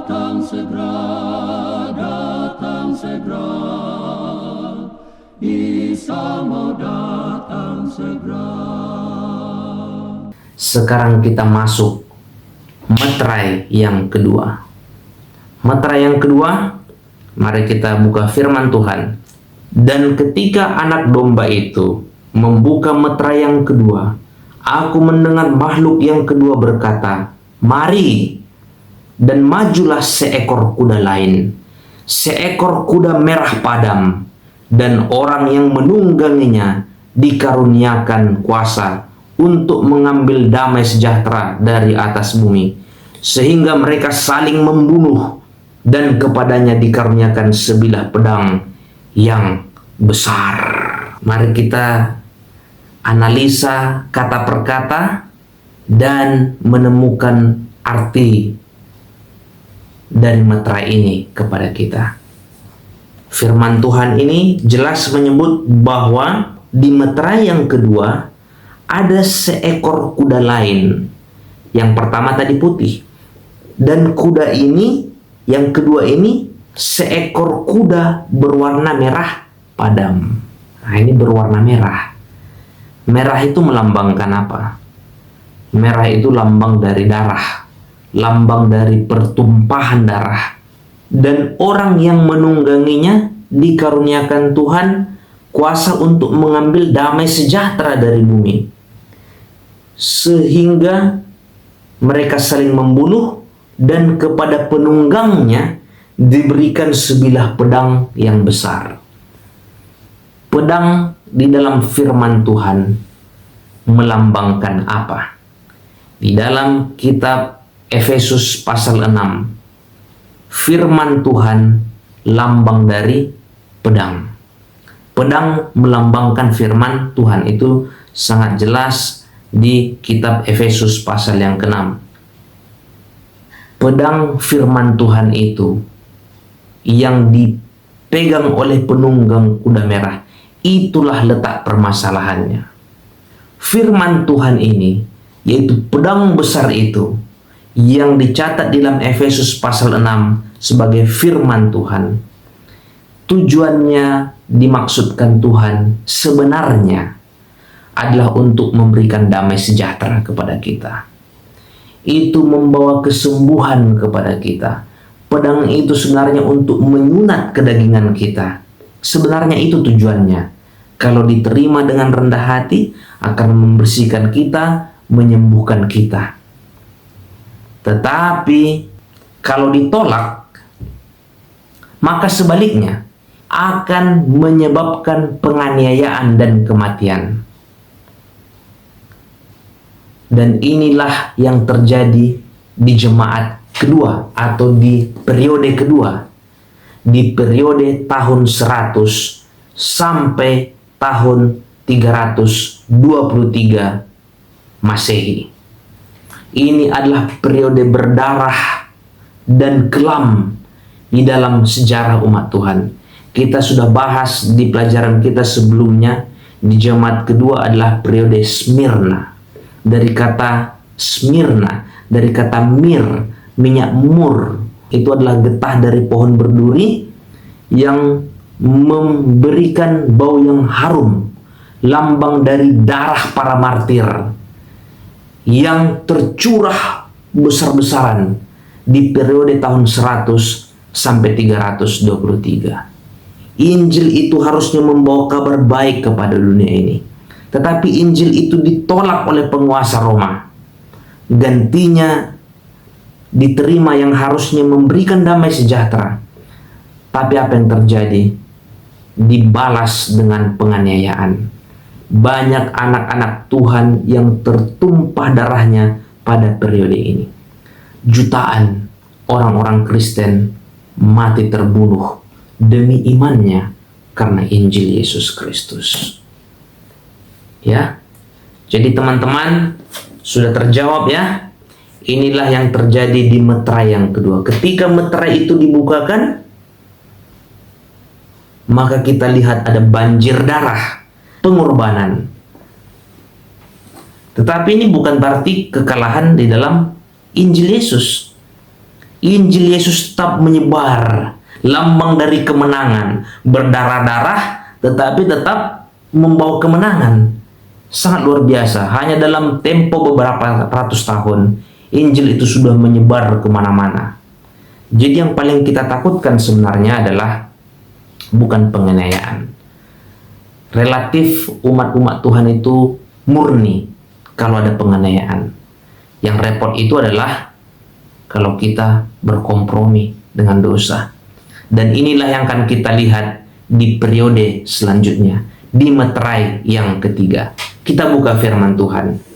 datang segera, Isa mau datang segera. Sekarang kita masuk meterai yang kedua. Meterai yang kedua, mari kita buka firman Tuhan. Dan ketika anak domba itu membuka meterai yang kedua, aku mendengar makhluk yang kedua berkata, "Mari!" Dan majulah seekor kuda lain, seekor kuda merah padam, dan orang yang menungganginya dikaruniakan kuasa untuk mengambil damai sejahtera dari atas bumi, sehingga mereka saling membunuh, dan kepadanya dikaruniakan sebilah pedang yang besar. Mari kita analisa kata per kata dan menemukan arti dari meterai ini kepada kita. Firman Tuhan ini jelas menyebut bahwa di meterai yang kedua ada seekor kuda lain. Yang pertama tadi putih, dan kuda ini yang kedua ini seekor kuda berwarna merah padam. Nah, ini berwarna merah. Merah itu melambangkan apa? Merah itu lambang dari darah, lambang dari pertumpahan darah. Dan orang yang menungganginya dikaruniakan Tuhan kuasa untuk mengambil damai sejahtera dari bumi, sehingga mereka saling membunuh, dan kepada penunggangnya diberikan sebilah pedang yang besar. Pedang di dalam firman Tuhan melambangkan apa? Di dalam kitab Efesus pasal 6, firman Tuhan lambang dari pedang. Pedang melambangkan firman Tuhan, itu sangat jelas di kitab Efesus pasal yang ke-6. Pedang firman Tuhan itu yang dipegang oleh penunggang kuda merah, itulah letak permasalahannya. Firman Tuhan ini, yaitu pedang besar itu, yang dicatat di dalam Efesus pasal 6 sebagai firman Tuhan, tujuannya dimaksudkan Tuhan sebenarnya adalah untuk memberikan damai sejahtera kepada kita. Itu membawa kesembuhan kepada kita. Pedang itu sebenarnya untuk menyunat kedagingan kita. Sebenarnya itu tujuannya. Kalau diterima dengan rendah hati, akan membersihkan kita, menyembuhkan kita. Tetapi kalau ditolak, maka sebaliknya akan menyebabkan penganiayaan dan kematian. Dan inilah yang terjadi di jemaat kedua atau di periode kedua, di periode tahun 100 sampai tahun 323 Masehi. Ini adalah periode berdarah dan kelam di dalam sejarah umat Tuhan. Kita sudah bahas di pelajaran kita sebelumnya, di jemaat kedua adalah periode Smyrna. Dari kata Smyrna, dari kata mir, minyak mur, itu adalah getah dari pohon berduri yang memberikan bau yang harum, lambang dari darah para martir yang tercurah besar-besaran di periode tahun 100 sampai 323. Injil itu harusnya membawa kabar baik kepada dunia ini. Tetapi Injil itu ditolak oleh penguasa Roma. Gantinya diterima yang harusnya memberikan damai sejahtera. Tapi apa yang terjadi? Dibalas dengan penganiayaan. Banyak anak-anak Tuhan yang tertumpah darahnya pada periode ini. Jutaan orang-orang Kristen mati terbunuh demi imannya karena Injil Yesus Kristus. Ya, jadi teman-teman sudah terjawab ya. Inilah yang terjadi di meterai yang kedua. Ketika meterai itu dibukakan, maka kita lihat ada banjir darah, pengorbanan. Tetapi ini bukan berarti kekalahan di dalam Injil Yesus. Injil Yesus tetap menyebar, lambang dari kemenangan, berdarah-darah tetapi tetap membawa kemenangan. Sangat luar biasa. Hanya dalam tempo beberapa ratus tahun, Injil itu sudah menyebar kemana-mana. Jadi yang paling kita takutkan sebenarnya adalah bukan penganiayaan. Relatif umat-umat Tuhan itu murni kalau ada penganiayaan. Yang repot itu adalah kalau kita berkompromi dengan dosa. Dan inilah yang akan kita lihat di periode selanjutnya, di meterai yang ketiga. Kita buka firman Tuhan